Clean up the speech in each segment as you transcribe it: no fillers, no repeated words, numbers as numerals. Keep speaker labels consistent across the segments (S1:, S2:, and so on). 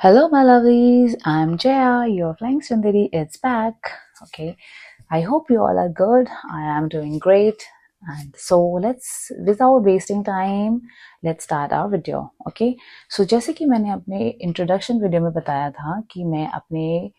S1: Hello, my lovelies. I'm Jaya, your flying Sundari. It's back. Okay. I hope you all are good. I am doing great. And so without wasting time, let's start our video. Okay. So जैसे कि मैंने अपने introduction video में बताया था कि मैं अपने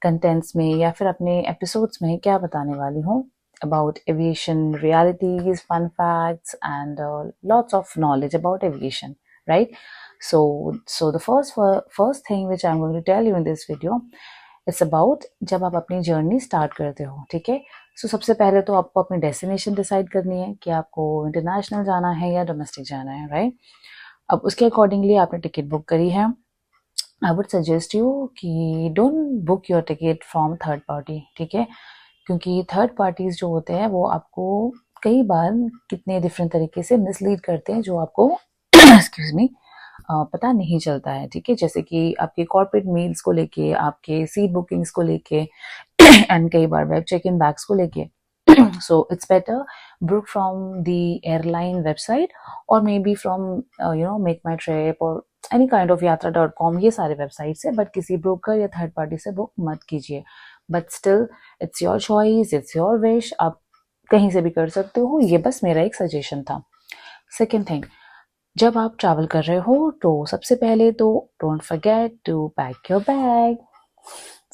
S1: कंटेंट्स में या फिर अपने एपिसोड्स में क्या बताने वाली हूँ about aviation realities, fun facts, and lots of knowledge about aviation, right? So the first thing which I'm going to tell you in this video is about जब आप अपनी जर्नी स्टार्ट करते हो, ठीक है? सो सबसे पहले तो आपको अपनी डेस्टिनेशन डिसाइड करनी है कि आपको इंटरनेशनल जाना है या डोमेस्टिक जाना है, राइट? अब उसके अकॉर्डिंगली आपने टिकट बुक करी है. आई वुड सजेस्ट यू कि don't book your ticket from third party, ठीक है? क्योंकि थर्ड पार्टीज जो होते हैं वो आपको कई बार कितने डिफरेंट तरीके से मिसलीड करते हैं जो आपको एक्सक्यूज मी पता नहीं चलता है, ठीक है? जैसे कि आपके कॉर्पोरेट मेल्स को लेके, आपके सीट बुकिंग्स को लेके एंड कई बार वेब चेक इन बैग्स को लेके. So it's better book from the airline website or maybe from Make My Trip or any kind of yatra.com. ये सारे वेबसाइट्स है, बट किसी ब्रोकर या थर्ड पार्टी से बुक मत कीजिए. But still it's your choice, it's your wish. आप कहीं से भी कर सकते हो. ये बस मेरा एक सजेशन था. सेकेंड थिंग, जब आप ट्रैवल कर रहे हो तो सबसे पहले तो don't forget to pack your bag.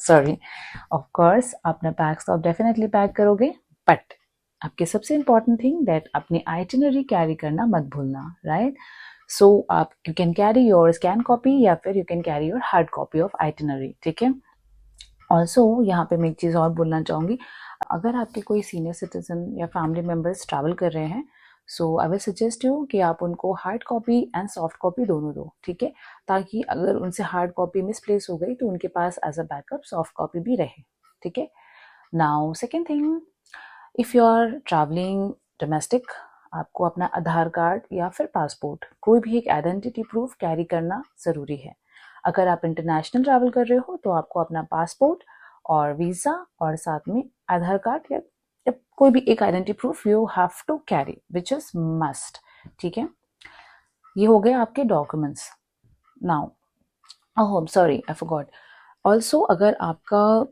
S1: Sorry, of course अपना बैग्स तो आप डेफिनेटली पैक करोगे, बट आपके सबसे इंपॉर्टेंट थिंग दैट अपनी आइटिनरी कैरी करना मत भूलना, राइट? सो आप you can carry your scan copy या फिर you can carry your hard copy of itinerary, ठीक है? ऑल्सो यहाँ पे मैं एक चीज़ और बोलना चाहूँगी, अगर आपके कोई सीनियर सिटीजन या फैमिली मेम्बर्स ट्रैवल कर रहे हैं, सो आई विल सजेस्ट यू कि आप उनको hard copy and soft copy दोनों दो, ठीक है? ताकि अगर उनसे हार्ड कॉपी मिसप्लेस हो गई तो उनके पास as a backup soft copy भी रहे, ठीक है? Now second thing, if you are travelling domestic, आपको अपना आधार कार्ड या फिर पासपोर्ट, कोई भी एक आइडेंटिटी प्रूफ कैरी करना ज़रूरी है. अगर आप इंटरनेशनल ट्रैवल कर रहे हो तो आपको अपना पासपोर्ट और वीज़ा और साथ में आधार कार्ड या कोई भी एक identity proof you have to carry, which is must, ठीक है? ये हो गए आपके documents. Now oh sorry, I forgot. Also अगर आपका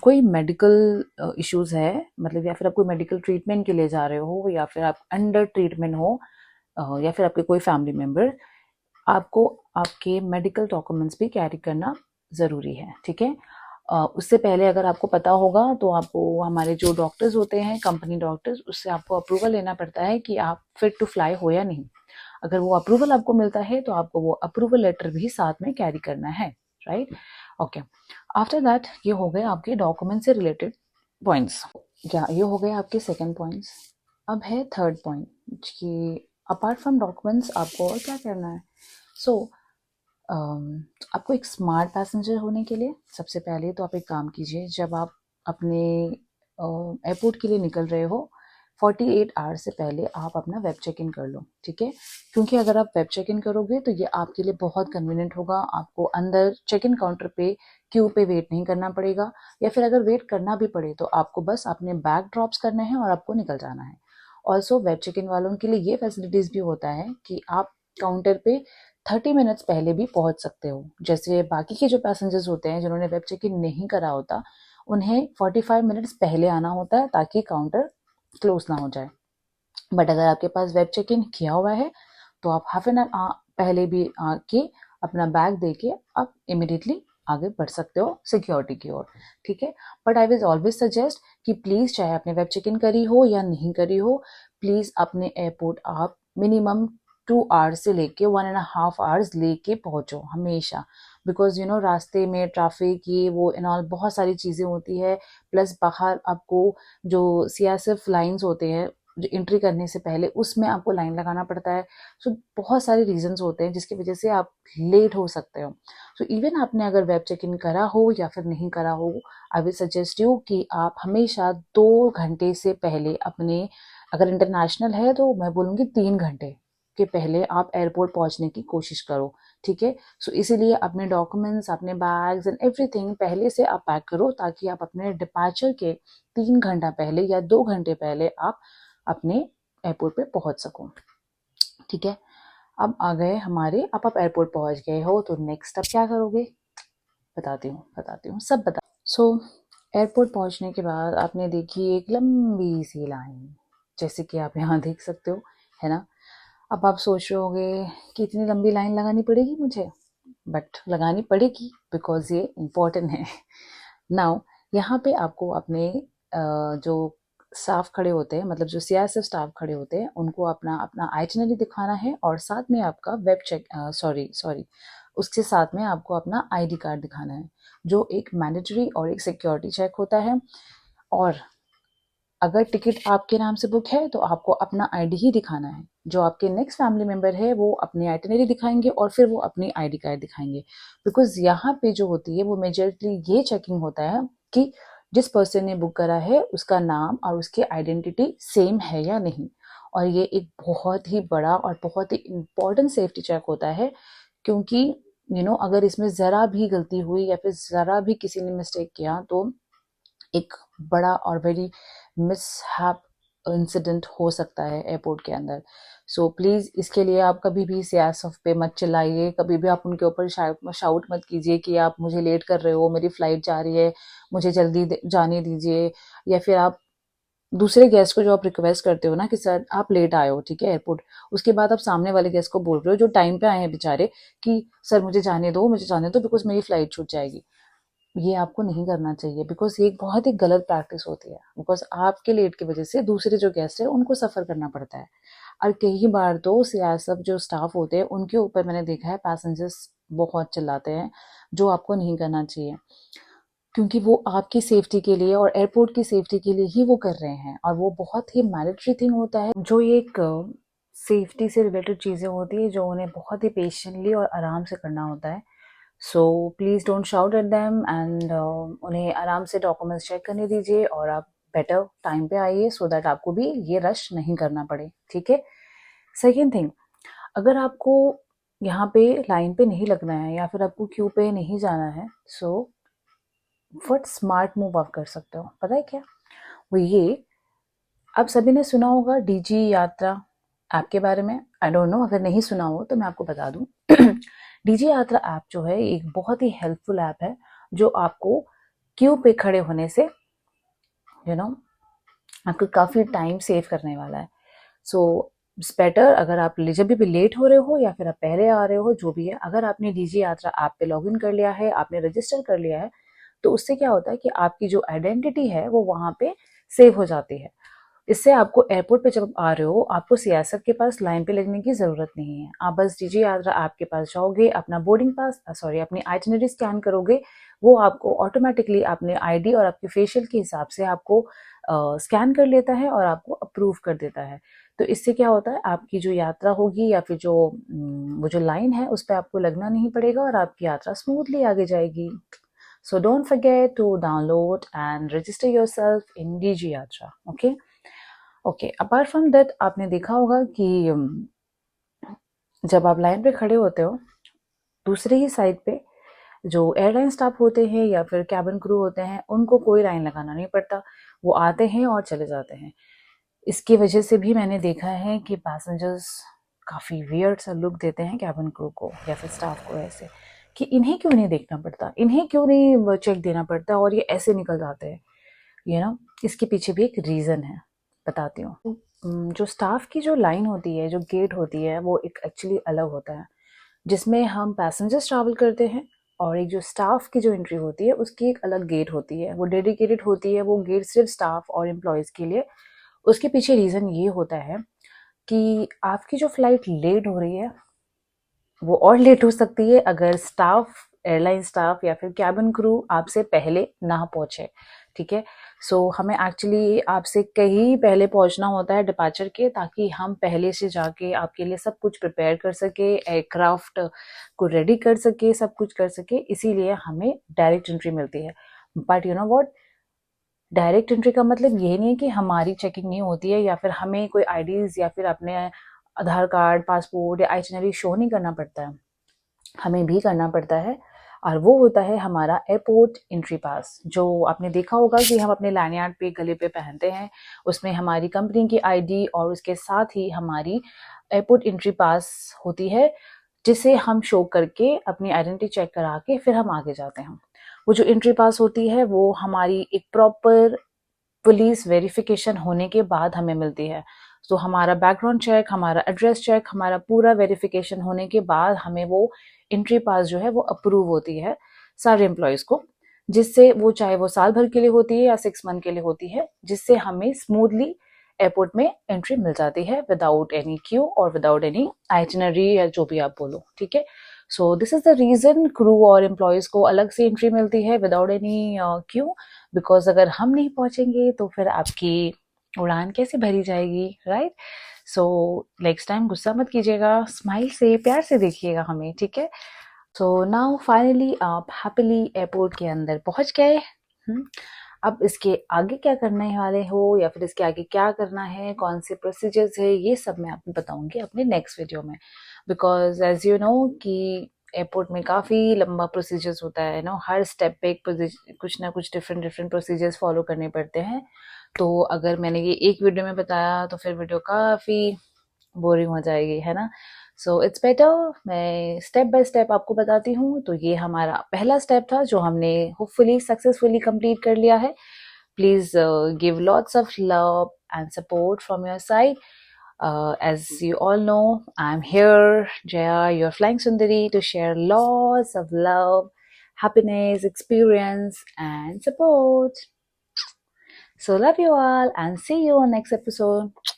S1: कोई मेडिकल इश्यूज है, मतलब या फिर आप कोई मेडिकल ट्रीटमेंट के लिए जा रहे हो या फिर आप अंडर ट्रीटमेंट हो, या फिर आपके कोई फैमिली मेम्बर, आपको आपके मेडिकल डॉक्यूमेंट्स भी कैरी करना ज़रूरी है, ठीक है? उससे पहले अगर आपको पता होगा तो आपको हमारे जो डॉक्टर्स होते हैं, कंपनी डॉक्टर्स, उससे आपको अप्रूवल लेना पड़ता है कि आप फिट टू फ्लाई हो या नहीं. अगर वो अप्रूवल आपको मिलता है तो आपको वो अप्रूवल लेटर भी साथ में कैरी करना है, राइट? ओके. आफ्टर दैट ये हो गए आपके डॉक्यूमेंट से रिलेटेड पॉइंट्स. या ये हो गए आपके सेकेंड पॉइंट्स. अब है थर्ड पॉइंट कि अपार्ट फ्रॉम डॉक्यूमेंट्स आपको और क्या करना है. सो आपको एक स्मार्ट पैसेंजर होने के लिए सबसे पहले तो आप एक काम कीजिए, जब आप अपने एयरपोर्ट के लिए निकल रहे हो 48 आवर्स से पहले आप अपना वेब चेक इन कर लो, ठीक है? क्योंकि अगर आप वेब चेक इन करोगे तो ये आपके लिए बहुत कन्वीनियंट होगा. आपको अंदर चेक इन काउंटर पे क्यू पे वेट नहीं करना पड़ेगा, या फिर अगर वेट करना भी पड़े तो आपको बस अपने बैग ड्रॉप्स करने हैं और आपको निकल जाना है. ऑल्सो वेब चेक इन वालों के लिए ये फैसिलिटीज़ भी होता है कि आप काउंटर पे 30 मिनट्स पहले भी पहुंच सकते हो. जैसे बाकी के जो पैसेंजर्स होते हैं जिन्होंने वेब चेक इन नहीं करा होता, उन्हें 45 मिनट्स पहले आना होता है ताकि काउंटर क्लोज ना हो जाए. बट अगर आपके पास वेब चेक इन किया हुआ है तो आप हाफ एन आवर पहले भी आके अपना बैग दे के आप इमिडिएटली आगे बढ़ सकते हो सिक्योरिटी की ओर, ठीक है? But I will always suggest कि प्लीज़, चाहे आपने वेब चेक इन करी हो या नहीं करी हो, प्लीज़ अपने एयरपोर्ट आप मिनिमम 2 आवर्स से लेके 1.5 आवर्स लेके पहुँचो हमेशा. बिकॉज रास्ते में ट्रैफिक ये वो इन ऑल बहुत सारी चीज़ें होती है. प्लस बाहर आपको जो CSF लाइन्स होते हैं जो एंट्री करने से पहले, उसमें आपको लाइन लगाना पड़ता है. सो बहुत सारे रीजंस होते हैं जिसकी वजह से आप लेट हो सकते हो. सो इवन आपने अगर वेब चेक इन करा हो या फिर नहीं करा हो, आई विल सजेस्ट यू कि आप हमेशा 2 घंटे से पहले अपने, अगर इंटरनेशनल है तो मैं बोलूँगी 3 घंटे के पहले आप एयरपोर्ट पहुंचने की कोशिश करो, ठीक है? सो इसीलिए अपने डॉक्यूमेंट्स, अपने बैग्स एंड एवरीथिंग पहले से आप पैक करो ताकि आप अपने डिपार्चर के 3 घंटा पहले या 2 घंटे पहले आप अपने एयरपोर्ट पे पहुंच सको, ठीक है? अब आ गए हमारे, अब आप एयरपोर्ट पहुंच गए हो, तो नेक्स्ट अब क्या करोगे बताती हूँ सब बता। सो एयरपोर्ट पहुंचने के बाद आपने देखी एक लंबी सी लाइन, जैसे कि आप यहाँ देख सकते हो, है ना। अब आप सोच रहे होगे कि इतनी लंबी लाइन लगानी पड़ेगी मुझे, बट लगानी पड़ेगी बिकॉज ये इम्पोर्टेंट है। नाउ यहाँ पे आपको अपने जो स्टाफ खड़े होते हैं, मतलब जो सीआईएसएफ स्टाफ खड़े होते हैं, उनको अपना अपना आइटिनरी दिखाना है, और साथ में आपका वेब चेक सॉरी उसके साथ में आपको अपना आईडी कार्ड दिखाना है, जो एक मैंडेटरी और एक सिक्योरिटी चेक होता है। और अगर टिकट आपके नाम से बुक है तो आपको अपना आईडी ही दिखाना है। जो आपके नेक्स्ट फैमिली मेंबर है वो अपनी आइटिनरी दिखाएंगे और फिर वो अपनी आईडी कार्ड दिखाएंगे, बिकॉज यहाँ पे जो होती है वो मेजरली ये चेकिंग होता है कि जिस पर्सन ने बुक करा है उसका नाम और उसकी आइडेंटिटी सेम है या नहीं। और ये एक बहुत ही बड़ा और बहुत ही इम्पोर्टेंट सेफ्टी चेक होता है, क्योंकि अगर इसमें ज़रा भी गलती हुई या फिर ज़रा भी किसी ने मिस्टेक किया तो एक बड़ा और वेरी मिसहैप इंसिडेंट हो सकता है एयरपोर्ट के अंदर। सो प्लीज़ इसके लिए आप कभी भी सीआईएसएफ पे मत चिल्लाइए, कभी भी आप उनके ऊपर शाउट मत कीजिए कि आप मुझे लेट कर रहे हो, मेरी फ़्लाइट जा रही है, मुझे जल्दी जाने दीजिए। या फिर आप दूसरे गेस्ट को जो आप रिक्वेस्ट करते हो ना कि सर आप लेट आए हो, ठीक है, एयरपोर्ट, उसके बाद आप सामने वाले गेस्ट को बोल रहे हो जो टाइम पे आए हैं बेचारे कि सर मुझे जाने दो बिकॉज मेरी फ़्लाइट छूट जाएगी। ये आपको नहीं करना चाहिए, बिकॉज ये एक बहुत ही गलत प्रैक्टिस होती है, बिकॉज आपके लेट की वजह से दूसरे जो गेस्ट है उनको सफ़र करना पड़ता है। और कई बार तो सीआईएसएफ जो स्टाफ होते हैं उनके ऊपर मैंने देखा है पैसेंजर्स बहुत चिल्लाते हैं, जो आपको नहीं करना चाहिए, क्योंकि वो आपकी सेफ्टी के लिए और एयरपोर्ट की सेफ्टी के लिए ही वो कर रहे हैं, और वो बहुत ही मैंडेटरी थिंग होता है, जो एक सेफ्टी से रिलेटेड चीज़ें होती है जो उन्हें बहुत ही पेशेंटली और आराम से करना होता है। So please don't shout at them, and उन्हें आराम से डॉक्यूमेंट्स चेक करने दीजिए और आप बेटर टाइम पे आइए, सो दैट आपको भी ये रश नहीं करना पड़े, ठीक है। सेकेंड थिंग, अगर आपको यहाँ पे लाइन पे नहीं लगना है या फिर आपको क्यू पे नहीं जाना है, सो व्हाट स्मार्ट मूव आप कर सकते हो पता है क्या? वो ये, आप सभी ने सुना होगा डीजी यात्रा ऐप के बारे में। आई डोंट नो, अगर नहीं सुना हो तो मैं आपको बता दूं। डीजी यात्रा ऐप जो है एक बहुत ही हेल्पफुल ऐप है, जो आपको क्यू पे खड़े होने से आपको काफ़ी टाइम सेव करने वाला है। सो इट्स बेटर, अगर आप जब भी लेट हो रहे हो या फिर आप पहले आ रहे हो, जो भी है, अगर आपने डीजी यात्रा ऐप पे लॉगिन कर लिया है, आपने रजिस्टर कर लिया है, तो उससे क्या होता है कि आपकी जो आइडेंटिटी है वो वहाँ पे सेव हो जाती है। इससे आपको एयरपोर्ट पे जब आ रहे हो, आपको सीआईएसएफ के पास लाइन पे लगने की ज़रूरत नहीं है। आप बस डीजी यात्रा ऐप के पास जाओगे, अपना बोर्डिंग पास अपनी आइटिनरी स्कैन करोगे, वो आपको ऑटोमेटिकली अपने आईडी और आपके फेशियल के हिसाब से आपको स्कैन कर लेता है और आपको अप्रूव कर देता है। तो इससे क्या होता है, आपकी जो यात्रा होगी या फिर जो वो जो लाइन है उस पर आपको लगना नहीं पड़ेगा और आपकी यात्रा स्मूथली आगे जाएगी। So don't forget to download and register yourself in Digi Yatra. Okay, apart from that, आपने देखा होगा कि जब आप लाइन पे खड़े होते हो, दूसरे ही साइड पे जो एयरलाइन स्टाफ होते हैं या फिर कैबिन क्रू होते हैं, उनको कोई लाइन लगाना नहीं पड़ता, वो आते हैं और चले जाते हैं। इसकी वजह से भी मैंने देखा है कि पैसेंजर्स काफ़ी वियर्ड सा लुक देते हैं कैबिन क्रू को या फिर स्टाफ को, ऐसे कि इन्हें क्यों नहीं देखना पड़ता, इन्हें क्यों नहीं चेक देना पड़ता और ये ऐसे निकल जाते हैं। इसके पीछे भी एक रीज़न है, बताती हूँ। जो स्टाफ की जो लाइन होती है, जो गेट होती है, वो एक एक्चुअली अलग होता है, जिसमें हम पैसेंजर्स ट्रैवल करते हैं, और एक जो स्टाफ की जो एंट्री होती है उसकी एक अलग गेट होती है, वो डेडिकेटेड होती है, वो गेट सिर्फ स्टाफ और एम्प्लॉयज़ के लिए। उसके पीछे रीज़न ये होता है कि आपकी जो फ्लाइट लेट हो रही है वो और लेट हो सकती है अगर एयरलाइन स्टाफ या फिर कैबिन क्रू आपसे पहले ना पहुंचे, ठीक है। सो हमें एक्चुअली आपसे कहीं पहले पहुंचना होता है डिपार्चर के, ताकि हम पहले से जाके आपके लिए सब कुछ प्रिपेयर कर सके, एयरक्राफ्ट को रेडी कर सके, सब कुछ कर सके, इसीलिए हमें डायरेक्ट एंट्री मिलती है। But you know what, direct entry का मतलब ये नहीं है कि हमारी चेकिंग नहीं होती है या फिर हमें कोई आईडीज़ या फिर अपने आधार कार्ड, पासपोर्ट या आइटिनरी शो नहीं करना पड़ता है, हमें भी करना पड़ता है, और वो होता है हमारा एयरपोर्ट एंट्री पास, जो आपने देखा होगा कि हम अपने लैंडयार्ड पे गले पे पहनते हैं। उसमें हमारी कंपनी की आईडी और उसके साथ ही हमारी एयरपोर्ट एंट्री पास होती है, जिसे हम शो करके अपनी आइडेंटिटी चेक करा के फिर हम आगे जाते हैं। वो जो एंट्री पास होती है वो हमारी एक प्रॉपर पुलिस वेरिफिकेशन होने के बाद हमें मिलती है। तो हमारा बैकग्राउंड चेक, हमारा एड्रेस चेक, हमारा पूरा वेरिफिकेशन होने के बाद हमें वो एंट्री पास जो है वो अप्रूव होती है सारे एम्प्लॉयज़ को, जिससे वो चाहे वो साल भर के लिए होती है या 6 मंथ के लिए होती है, जिससे हमें स्मूथली एयरपोर्ट में एंट्री मिल जाती है विदाउट एनी क्यू और विदाउट एनी आइटिनरी या जो भी आप बोलो, ठीक है। So this is the reason crew और एम्प्लॉयज को अलग से एंट्री मिलती है विदाउट एनी क्यू, बिकॉज अगर हम नहीं पहुंचेंगे तो फिर आपकी उड़ान कैसे भरी जाएगी, राइट। सो नेक्स्ट टाइम गुस्सा मत कीजिएगा, स्माइल से प्यार से देखिएगा हमें, ठीक है। सो नाउ फाइनली आप हैप्पीली एयरपोर्ट के अंदर पहुंच गए। अब इसके आगे क्या करने वाले हो या फिर इसके आगे क्या करना है, कौन से प्रोसीजर्स है, ये सब मैं आपको बताऊंगी अपने नेक्स्ट वीडियो में। बिकॉज एज यू नो कि एयरपोर्ट में काफ़ी लंबा प्रोसीजर्स होता है नो, हर स्टेप पे कुछ ना कुछ डिफरेंट डिफरेंट प्रोसीजर्स फॉलो करने पड़ते हैं। तो अगर मैंने ये एक वीडियो में बताया तो फिर वीडियो काफ़ी बोरिंग हो जाएगी, है ना। सो इट्स बेटर मैं स्टेप बाय स्टेप आपको बताती हूँ। तो ये हमारा पहला स्टेप था जो हमने होपफुली सक्सेसफुली कंप्लीट कर लिया है। Please give lots of love and support from your side. As you all know, I'm here, Jaya, your flying Sundari, to share lots of love, happiness, experience, and support. So love you all and see you on next episode.